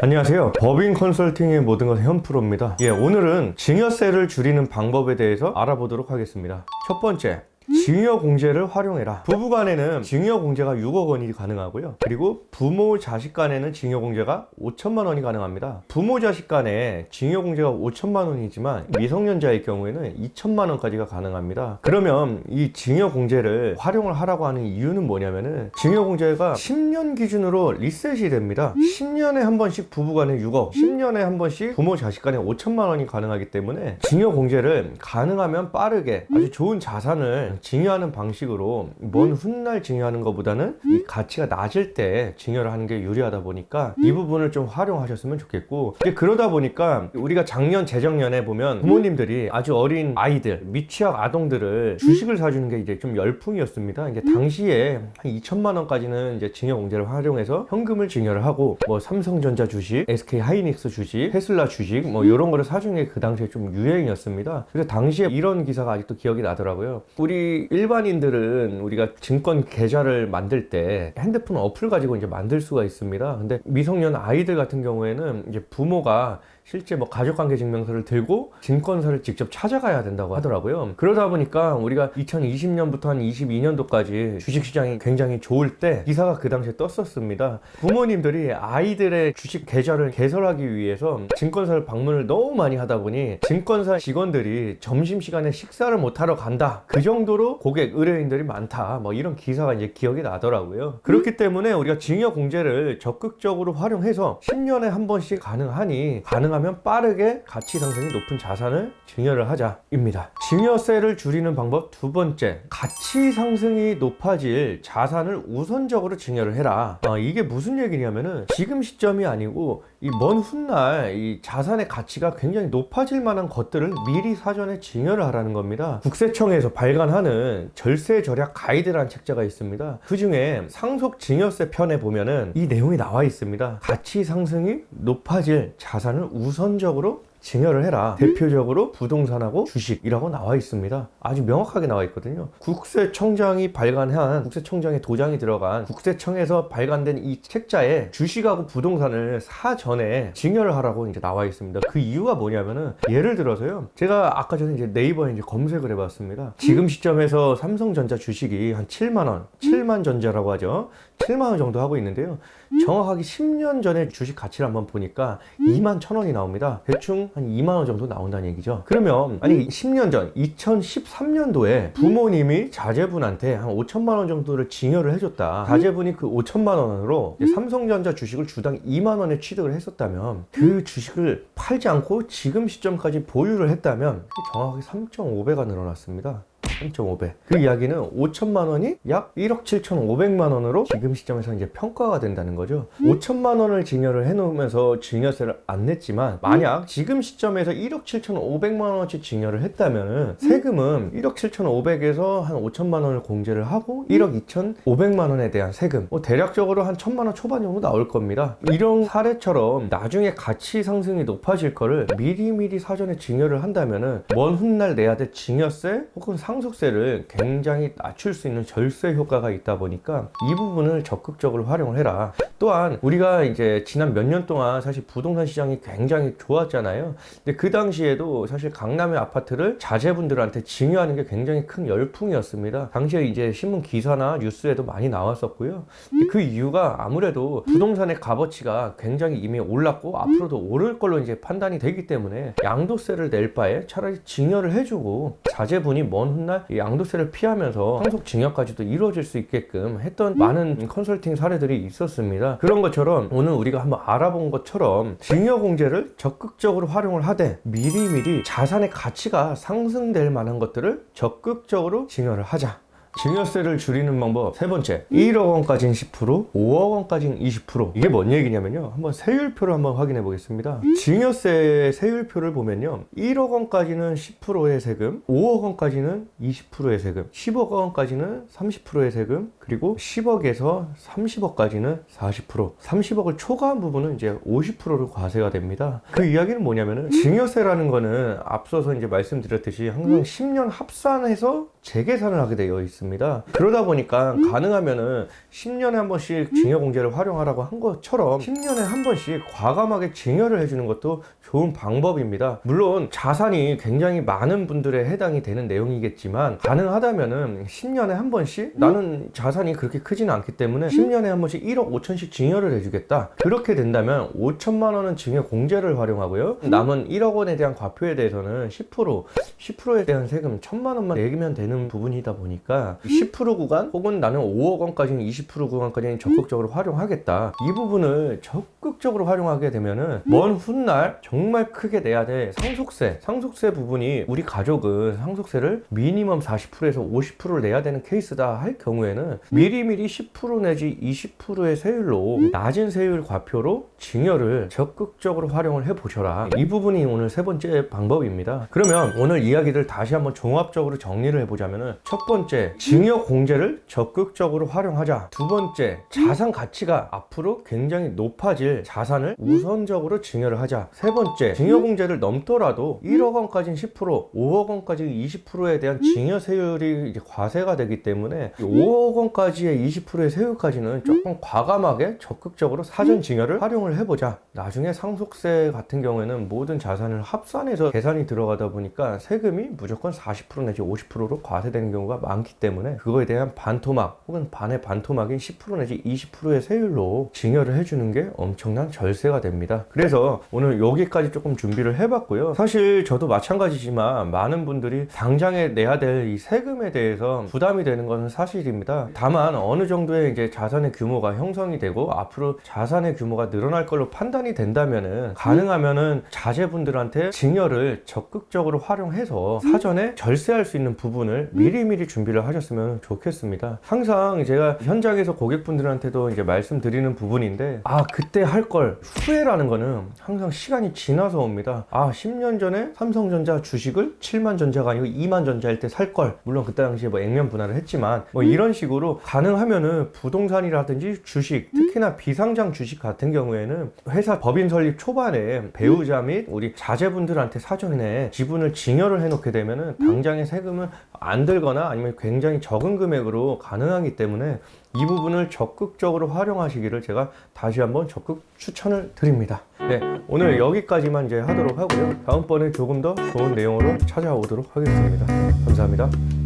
안녕하세요. 법인 컨설팅의 모든 것의 현프로입니다. 오늘은 증여세를 줄이는 방법에 대해서 알아보도록 하겠습니다. 첫 번째, 증여공제를 활용해라. 부부간에는 증여공제가 6억 원이 가능하고요. 그리고 부모 자식 간에는 증여공제가 5천만 원이 가능합니다. 부모 자식 간에 증여공제가 5천만 원이지만 미성년자의 경우에는 2천만 원까지가 가능합니다. 그러면 이 증여공제를 활용을 하라고 하는 이유는 뭐냐면은 증여공제가 10년 기준으로 리셋이 됩니다. 10년에 한 번씩 부부간에 6억, 10년에 한 번씩 부모 자식 간에 5천만 원이 가능하기 때문에 증여공제를 가능하면 빠르게 아주 좋은 자산을 증여하는 방식으로 먼 훗날 증여하는 것보다는 이 가치가 낮을 때 증여를 하는 게 유리하다 보니까 이 부분을 좀 활용하셨으면 좋겠고, 이제 그러다 보니까 우리가 작년 재작년에 보면 부모님들이 아주 어린 아이들, 미취학 아동들을 주식을 사주는 게 이제 좀 열풍이었습니다. 이제 당시에 한 2천만 원까지는 이제 증여공제를 활용해서 현금을 증여를 하고, 뭐 삼성전자 주식, SK 하이닉스 주식, 테슬라 주식 뭐 이런 거를 사주는 게 그 당시에 좀 유행이었습니다. 그래서 당시에 이런 기사가 아직도 기억이 나더라고요. 우리 일반인들은 우리가 증권 계좌를 만들 때 핸드폰 어플 가지고 이제 만들 수가 있습니다. 근데 미성년 아이들 같은 경우에는 이제 부모가 실제 뭐 가족관계 증명서를 들고 증권사를 직접 찾아가야 된다고 하더라고요. 그러다 보니까 우리가 2020년부터 한 22년도까지 주식시장이 굉장히 좋을 때 기사가 그 당시에 떴었습니다. 부모님들이 아이들의 주식 계좌를 개설하기 위해서 증권사를 방문을 너무 많이 하다 보니 증권사 직원들이 점심시간에 식사를 못하러 간다, 그 정도로 고객, 의뢰인들이 많다, 뭐 이런 기사가 이제 기억이 나더라고요. 그렇기 때문에 우리가 증여공제를 적극적으로 활용해서 10년에 한 번씩 가능하면 빠르게 가치 상승이 높은 자산을 증여를 하자입니다. 증여세를 줄이는 방법 두 번째, 가치 상승이 높아질 자산을 우선적으로 증여를 해라. 이게 무슨 얘기냐면은 지금 시점이 아니고 이 먼 훗날 이 자산의 가치가 굉장히 높아질 만한 것들을 미리 사전에 증여를 하라는 겁니다. 국세청에서 발간하는 절세 절약 가이드라는 책자가 있습니다. 그 중에 상속 증여세 편에 보면은 이 내용이 나와 있습니다. 가치 상승이 높아질 자산을 우선적으로 증여를 해라. 대표적으로 부동산하고 주식이라고 나와 있습니다. 아주 명확하게 나와 있거든요. 국세청장이 발간한, 국세청장의 도장이 들어간 국세청에서 발간된 이 책자에 주식하고 부동산을 사전에 증여를 하라고 이제 나와 있습니다. 그 이유가 뭐냐면은, 예를 들어서요, 제가 아까 전에 이제 네이버에 이제 검색을 해봤습니다. 지금 시점에서 삼성전자 주식이 한 7만원, 7만전자라고 하죠. 7만원 정도 하고 있는데요. 정확하게 10년 전에 주식 가치를 한번 보니까 2만 1,000원이 나옵니다. 대충 한 2만원 정도 나온다는 얘기죠. 그러면 아니 10년 전 2013년도에 부모님이 자제분한테 한 5천만 원 정도를 증여를 해줬다. 자제분이 그 5천만 원으로 삼성전자 주식을 주당 2만 원에 취득을 했었다면, 그 주식을 팔지 않고 지금 시점까지 보유를 했다면 정확하게 3.5배가 늘어났습니다. 3.5배. 그 이야기는 5천만 원이 약 1억 7,500만 원으로 지금 시점에서 이제 평가가 된다는 거죠. 5천만 원을 증여를 해놓으면서 증여세를 안 냈지만, 만약 지금 시점에서 1억 7,500만 원어치 증여를 했다면 세금은 1억 7,500에서 한 5천만 원을 공제를 하고 1억 2,500만 원에 대한 세금, 대략적으로 한 1,000만 원 초반 정도 나올 겁니다. 이런 사례처럼 나중에 가치 상승이 높아질 거를 미리미리 사전에 증여를 한다면 먼 훗날 내야 될 증여세 혹은 상속세를 굉장히 낮출 수 있는 절세 효과가 있다 보니까 이 부분을 적극적으로 활용을 해라. 또한 우리가 이제 지난 몇 년 동안 사실 부동산 시장이 굉장히 좋았잖아요. 근데 그 당시에도 사실 강남의 아파트를 자제분들한테 증여하는 게 굉장히 큰 열풍이었습니다. 당시에 이제 신문 기사나 뉴스에도 많이 나왔었고요. 근데 그 이유가 아무래도 부동산의 값어치가 굉장히 이미 올랐고 앞으로도 오를 걸로 이제 판단이 되기 때문에 양도세를 낼 바에 차라리 증여를 해주고 자제분이 먼 훗날 이 양도세를 피하면서 상속 증여까지도 이루어질 수 있게끔 했던 많은 컨설팅 사례들이 있었습니다. 그런 것처럼 오늘 우리가 한번 알아본 것처럼 증여공제를 적극적으로 활용을 하되 미리미리 자산의 가치가 상승될 만한 것들을 적극적으로 증여를 하자. 증여세를 줄이는 방법 세 번째, 1억 원까지는 10%, 5억 원까지는 20%. 이게 뭔 얘기냐면요, 한번 세율표를 한번 확인해 보겠습니다. 증여세 세율표를 보면요, 1억 원까지는 10%의 세금, 5억 원까지는 20%의 세금, 10억 원까지는 30%의 세금, 그리고 10억에서 30억까지는 40%, 30억을 초과한 부분은 이제 50%로 과세가 됩니다. 그 이야기는 뭐냐면은, 증여세라는 거는 앞서서 이제 말씀드렸듯이 항상 10년 합산해서 재계산을 하게 되어 있습니다. 있습니다. 그러다 보니까 가능하면은 10년에 한 번씩 증여공제를 활용하라고 한 것처럼 10년에 한 번씩 과감하게 증여를 해주는 것도 좋은 방법입니다. 물론 자산이 굉장히 많은 분들에 해당이 되는 내용이겠지만 가능하다면은 10년에 한 번씩 나는 자산이 그렇게 크지는 않기 때문에 10년에 한 번씩 1억 5천씩 증여를 해주겠다. 그렇게 된다면 5천만 원은 증여 공제를 활용하고요. 남은 1억 원에 대한 과표에 대해서는 10%에 대한 세금 1천만 원만 내기면 되는 부분이다 보니까 10% 구간 혹은 나는 5억 원까지는 20% 구간까지는 적극적으로 활용하겠다. 이 부분을 적극적으로 활용하게 되면은 먼 훗날 정말 크게 내야 될 상속세 부분이 우리 가족은 상속세를 미니멈 40%에서 50%를 내야 되는 케이스다 할 경우에는 미리미리 10% 내지 20%의 세율로 낮은 세율 과표로 증여를 적극적으로 활용을 해보셔라. 이 부분이 오늘 세 번째 방법입니다. 그러면 오늘 이야기를 다시 한번 종합적으로 정리를 해보자면은 첫 번째, 증여 공제를 적극적으로 활용하자. 두 번째, 자산 가치가 앞으로 굉장히 높아질 자산을 우선적으로 증여를 하자. 세 번째, 증여 공제를 넘더라도 1억 원까지는 10%, 5억 원까지는 20%에 대한 증여 세율이 이제 과세가 되기 때문에 5억 원까지의 20%의 세율까지는 조금 과감하게 적극적으로 사전 증여를 활용을 해보자. 나중에 상속세 같은 경우에는 모든 자산을 합산해서 계산이 들어가다 보니까 세금이 무조건 40% 내지 50%로 과세되는 경우가 많기 때문에 그거에 대한 반토막 혹은 반의 반토막인 10% 내지 20%의 세율로 증여를 해주는 게 엄청난 절세가 됩니다. 그래서 오늘 여기까지 조금 준비를 해봤고요. 사실 저도 마찬가지지만 많은 분들이 당장에 내야 될 이 세금에 대해서 부담이 되는 것은 사실입니다. 다만 어느 정도의 이제 자산의 규모가 형성이 되고 앞으로 자산의 규모가 늘어날 걸로 판단이 된다면은 가능하면은 자제분들한테 증여를 적극적으로 활용해서 사전에 절세할 수 있는 부분을 미리미리 준비를 하셨으면 좋겠습니다. 항상 제가 현장에서 고객분들한테도 이제 말씀드리는 부분인데 그때 할 걸 후회라는 거는 항상 시간이 지나서 옵니다. 10년 전에 삼성전자 주식을 7만 전자가 아니고 2만 전자일 때 살 걸, 물론 그때 당시에 뭐 액면 분할을 했지만 이런 식으로 가능하면은 부동산이라든지 주식, 특히나 비상장 주식 같은 경우에는 회사 법인 설립 초반에 배우자 및 우리 자제분들한테 사전에 지분을 증여를 해놓게 되면은 당장의 세금은 안 들거나 아니면 굉장히 적은 금액으로 가능하기 때문에 이 부분을 적극적으로 활용하시기를 제가 다시 한번 적극 추천을 드립니다. 네, 오늘 여기까지만 이제 하도록 하고요. 다음번에 조금 더 좋은 내용으로 찾아오도록 하겠습니다. 감사합니다.